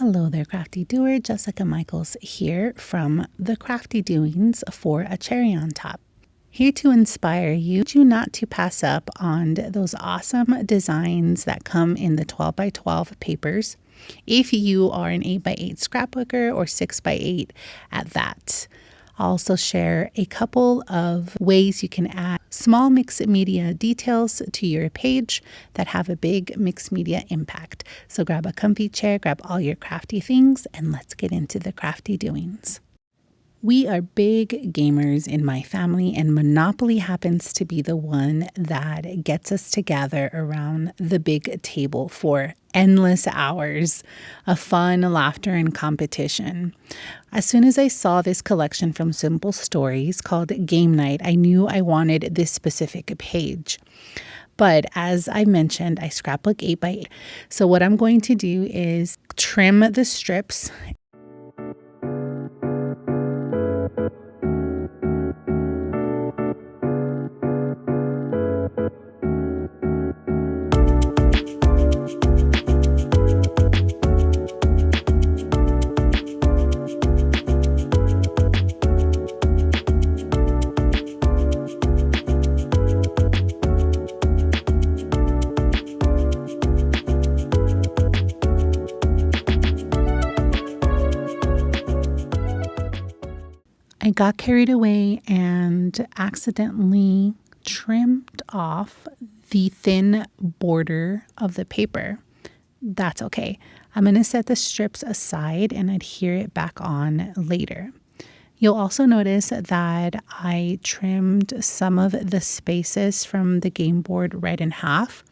Hello there, Crafty Doer. Jessica Michaels here from the Crafty Doings for A Cherry on Top. Here to inspire you not to pass up on those awesome designs that come in the 12 by 12 papers. If you are an 8 by 8 scrapbooker or 6 by 8 at that. I'll also share a couple of ways you can add small mixed media details to your page that have a big mixed media impact. So grab a comfy chair, grab all your crafty things, and let's get into the crafty doings. We are big gamers in my family, and Monopoly happens to be the one that gets us to gather around the big table for endless hours of fun, laughter, and competition. As soon as I saw this collection from Simple Stories called Game Night, I knew I wanted this specific page. But as I mentioned, I scrapbook 8 by 8. So what I'm going to do is trim the strips. I got carried away and accidentally trimmed off the thin border of the paper. That's okay. I'm going to set the strips aside and adhere it back on later. You'll also notice that I trimmed some of the spaces from the game board right in half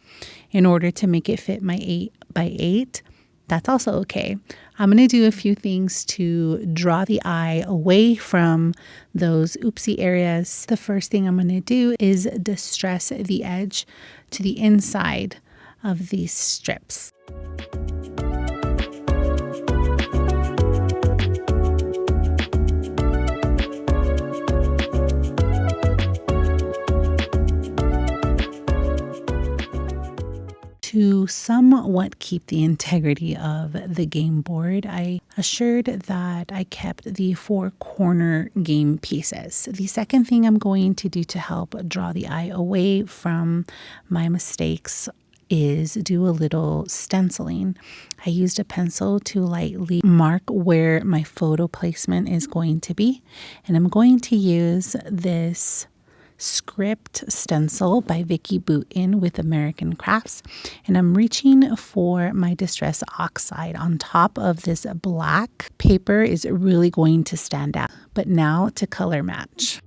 in order to make it fit my 8 by 8. That's also okay. I'm going to do a few things to draw the eye away from those oopsie areas. The first thing I'm going to do is distress the edge to the inside of these strips. To somewhat keep the integrity of the game board, I assured that I kept the 4 corner game pieces. The second thing I'm going to do to help draw the eye away from my mistakes is do a little stenciling. I used a pencil to lightly mark where my photo placement is going to be, and I'm going to use this Script stencil by Vicky Booten with American Crafts, and I'm reaching for my Distress Oxide on top of this black paper is really going to stand out. But now to color match.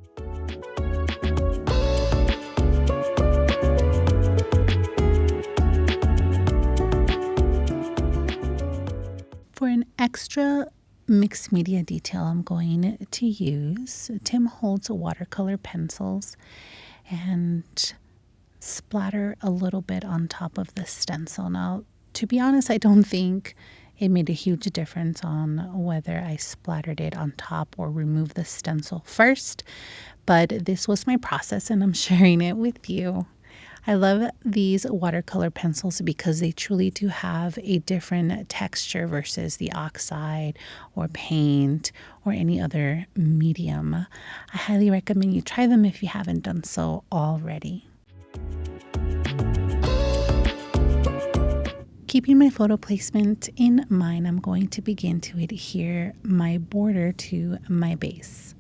For an extra mixed media detail, I'm going to use Tim Holtz watercolor pencils and splatter a little bit on top of the stencil. Now, to be honest, I don't think it made a huge difference on whether I splattered it on top or removed the stencil first, but this was my process and I'm sharing it with you. I love these watercolor pencils because they truly do have a different texture versus the oxide or paint or any other medium. I highly recommend you try them if you haven't done so already. Keeping my photo placement in mind, I'm going to begin to adhere my border to my base.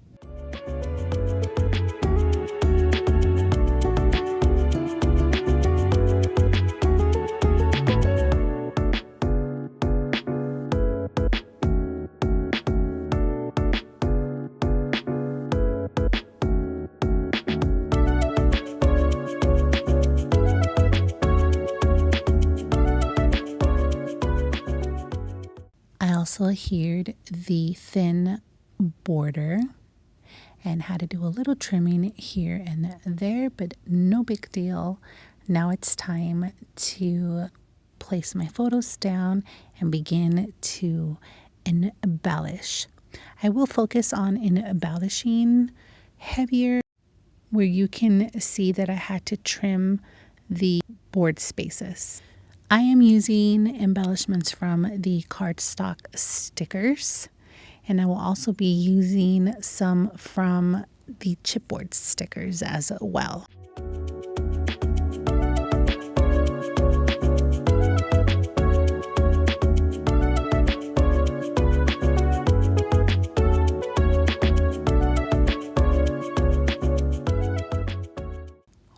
Also adhered the thin border and had to do a little trimming here and there, but no big deal. Now it's time to place my photos down and begin to embellish. I will focus on embellishing heavier, where you can see that I had to trim the board spaces. I am using embellishments from the cardstock stickers, and I will also be using some from the chipboard stickers as well.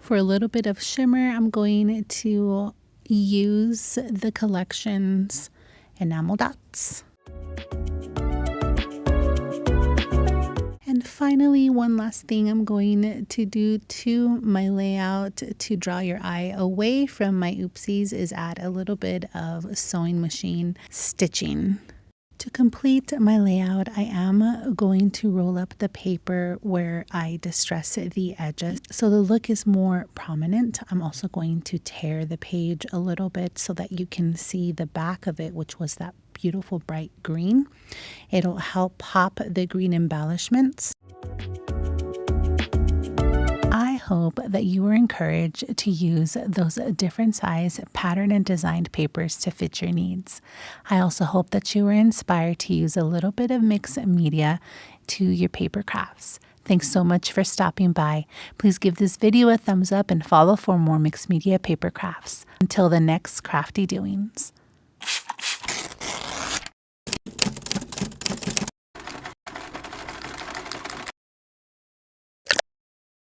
For a little bit of shimmer, I'm going to use the collection's enamel dots. And finally, one last thing I'm going to do to my layout to draw your eye away from my oopsies is add a little bit of sewing machine stitching. To complete my layout, I am going to roll up the paper where I distress the edges so the look is more prominent. I'm also going to tear the page a little bit so that you can see the back of it, which was that beautiful bright green. It'll help pop the green embellishments. I hope that you were encouraged to use those different size pattern and designed papers to fit your needs. I also hope that you were inspired to use a little bit of mixed media to your paper crafts. Thanks so much for stopping by. Please give this video a thumbs up and follow for more mixed media paper crafts. Until the next crafty doings.